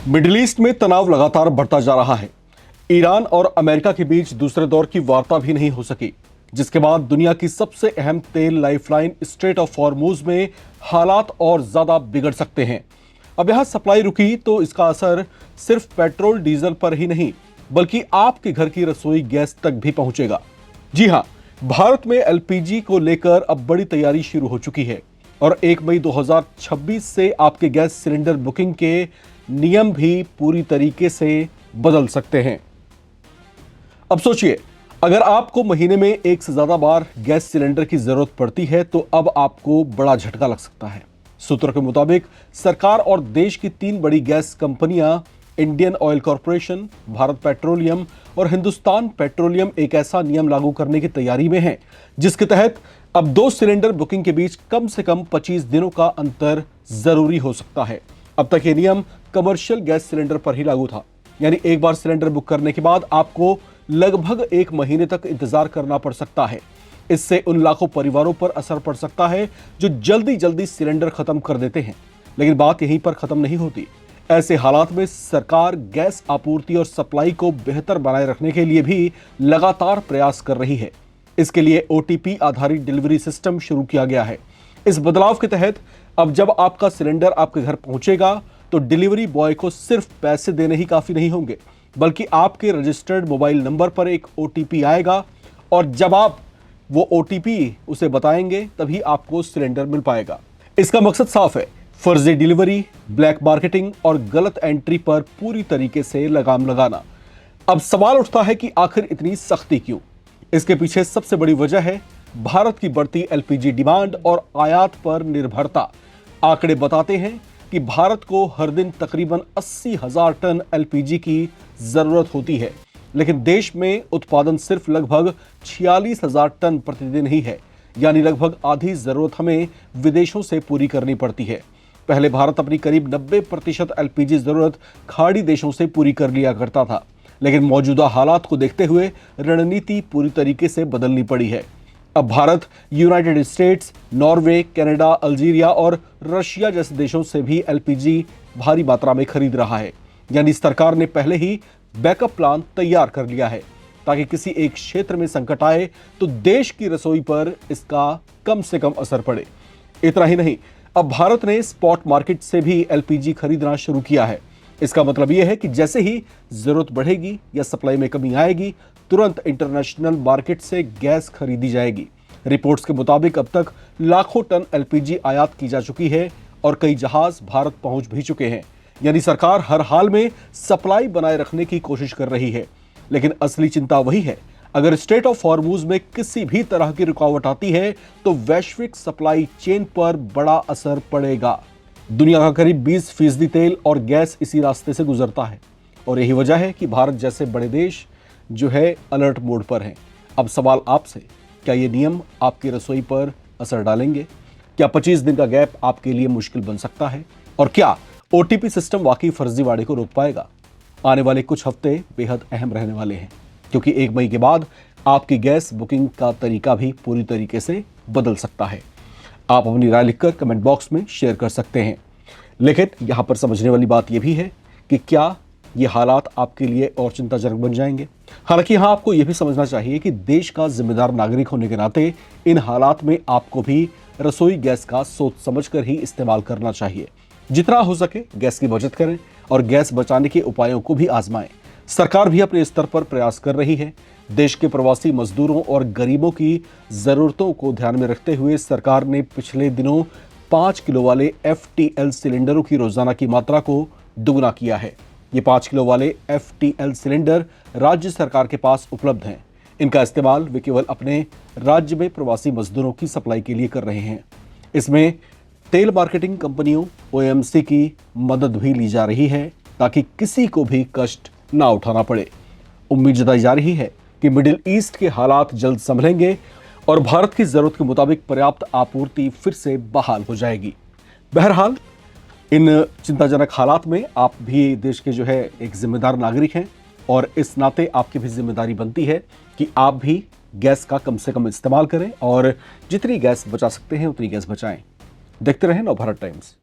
Middle east में तनाव लगातार बढ़ता जा रहा है। ईरान और अमेरिका के बीच दूसरे दौर की वार्ता भी नहीं हो सकी, जिसके बाद दुनिया की सबसे अहम तेल लाइफलाइन स्ट्रेट ऑफ हॉर्मुज में हालात और ज्यादा बिगड़ सकते हैं। अब यहां सप्लाई रुकी तो इसका असर सिर्फ पेट्रोल डीजल पर ही नहीं, बल्कि आपके घर की रसोई गैस तक भी पहुंचेगा। जी हां, भारत में एलपीजी को लेकर अब बड़ी तैयारी शुरू हो चुकी है और 1 मई 2026 से आपके गैस सिलेंडर बुकिंग के नियम भी पूरी तरीके से बदल सकते हैं। अब सोचिए, अगर आपको महीने में एक से ज्यादा बार गैस सिलेंडर की जरूरत पड़ती है तो अब आपको बड़ा झटका लग सकता है। सूत्रों के मुताबिक सरकार और देश की 3 बड़ी गैस कंपनियां Indian oil corporation, Bharat petroleum और हिंदुस्तान पेट्रोलियम एक ऐसा नियम लागू करने की तैयारी में हैं, जिसके तहत अब 2 सिलेंडर बुकिंग के बीच कम से कम 25 दिनों का अंतर जरूरी हो सकता है। अब तक ये नियम कमर्शियल गैस सिलेंडर पर ही लागू था, यानी एक बार सिलेंडर बुक करने के बाद आपको लगभग 1 महीने तक इंतजार करना पड़ सकता है। इससे उन लाखों परिवारों पर असर पड़ सकता है जो जल्दी जल्दी सिलेंडर खत्म कर देते हैं। लेकिन बात यहीं पर खत्म नहीं होती। ऐसे हालात में सरकार गैस आपूर्ति और सप्लाई को बेहतर बनाए रखने के लिए भी लगातार प्रयास कर रही है। इसके लिए ओटीपी आधारित डिलीवरी सिस्टम शुरू किया गया है। इस बदलाव के तहत अब जब आपका सिलेंडर आपके घर पहुंचेगा तो डिलीवरी बॉय को सिर्फ पैसे देने ही काफी नहीं होंगे, बल्कि आपके रजिस्टर्ड मोबाइल नंबर पर एक ओटीपी आएगा और जब आप वो ओटीपी उसे बताएंगे तभी आपको सिलेंडर मिल पाएगा। इसका मकसद साफ है, फर्जी डिलीवरी, ब्लैक मार्केटिंग और गलत एंट्री पर पूरी तरीके से लगाम लगाना। अब सवाल उठता है कि आखिर इतनी सख्ती क्यों? इसके पीछे सबसे बड़ी वजह है भारत की बढ़ती एलपीजी डिमांड और आयात पर निर्भरता। आंकड़े बताते हैं कि भारत को हर दिन तकरीबन 80,000 टन एलपीजी की जरूरत होती है, लेकिन देश में उत्पादन सिर्फ लगभग 46,000 टन प्रतिदिन ही है, यानी लगभग आधी जरूरत हमें विदेशों से पूरी करनी पड़ती है। पहले भारत अपनी करीब 90% एलपीजी जरूरत खाड़ी देशों से पूरी कर लिया करता था, लेकिन मौजूदा हालात को देखते हुए रणनीति पूरी तरीके से बदलनी पड़ी है। अब Bharat United states, Norway, Canada, Algeria और रशिया जैसे देशों से भी एलपीजी भारी मात्रा में खरीद रहा है, यानी सरकार ने पहले ही बैकअप प्लान तैयार कर लिया है ताकि किसी एक क्षेत्र में संकट आए तो देश की रसोई पर इसका कम से कम असर पड़े। इतना ही नहीं, अब भारत ने स्पॉट मार्केट से भी एलपीजी खरीदना शुरू किया है। इसका मतलब यह है कि जैसे ही जरूरत बढ़ेगी या सप्लाई में कमी आएगी, तुरंत इंटरनेशनल मार्केट से गैस खरीदी जाएगी। रिपोर्ट्स के मुताबिक अब तक लाखों टन एलपीजी आयात की जा चुकी है और कई जहाज भारत पहुंच भी चुके हैं, यानी सरकार हर हाल में सप्लाई बनाए रखने की कोशिश कर रही है। लेकिन असली चिंता वही है, अगर स्ट्रेट ऑफ हॉर्मुज में किसी भी तरह की रुकावट आती है तो वैश्विक सप्लाई चेन पर बड़ा असर पड़ेगा। दुनिया का करीब 20% तेल और गैस इसी रास्ते से गुजरता है और यही वजह है कि भारत जैसे बड़े देश जो है अलर्ट मोड पर हैं। अब सवाल आपसे, क्या ये नियम आपकी रसोई पर असर डालेंगे? क्या 25 दिन का गैप आपके लिए मुश्किल बन सकता है? और क्या ओटीपी सिस्टम वाकई फर्जीवाड़े को रोक पाएगा? आने वाले कुछ हफ्ते बेहद अहम रहने वाले हैं, क्योंकि 1 मई के बाद आपकी गैस बुकिंग का तरीका भी पूरी तरीके से बदल सकता है। आप अपनी राय लिखकर कमेंट बॉक्स में शेयर कर सकते हैं। लेकिन यहां पर समझने वाली बात यह भी है कि क्या ये हालात आपके लिए और चिंताजनक बन जाएंगे? हालांकि यहां आपको यह भी समझना चाहिए कि देश का जिम्मेदार नागरिक होने के नाते इन हालात में आपको भी रसोई गैस का सोच समझकर ही इस्तेमाल करना चाहिए। जितना हो सके गैस की बचत करें और गैस बचाने के उपायों को भी आजमाएं। सरकार भी अपने स्तर पर प्रयास कर रही है। देश के प्रवासी मजदूरों और गरीबों की जरूरतों को ध्यान में रखते हुए सरकार ने पिछले दिनों 5 किलो वाले FTL सिलेंडरों की रोजाना की मात्रा को दुगना किया है। ये 5 किलो वाले FTL सिलेंडर राज्य सरकार के पास उपलब्ध हैं। इनका इस्तेमाल वे केवल अपने राज्य में प्रवासी मजदूरों की सप्लाई के लिए कर रहे हैं। इसमें तेल मार्केटिंग कंपनियों OMC की मदद भी ली जा रही है ताकि किसी को भी कष्ट ना उठाना पड़े। उम्मीद जताई जा रही है कि मिडिल ईस्ट के हालात जल्द संभलेंगे और भारत की जरूरत के मुताबिक पर्याप्त आपूर्ति फिर से बहाल हो जाएगी। बहरहाल, इन चिंताजनक हालात में आप भी देश के जो है एक जिम्मेदार नागरिक हैं और इस नाते आपकी भी जिम्मेदारी बनती है कि आप भी गैस का कम से कम इस्तेमाल करें और जितनी गैस बचा सकते हैं उतनी गैस बचाएं। देखते रहें नवभारत टाइम्स।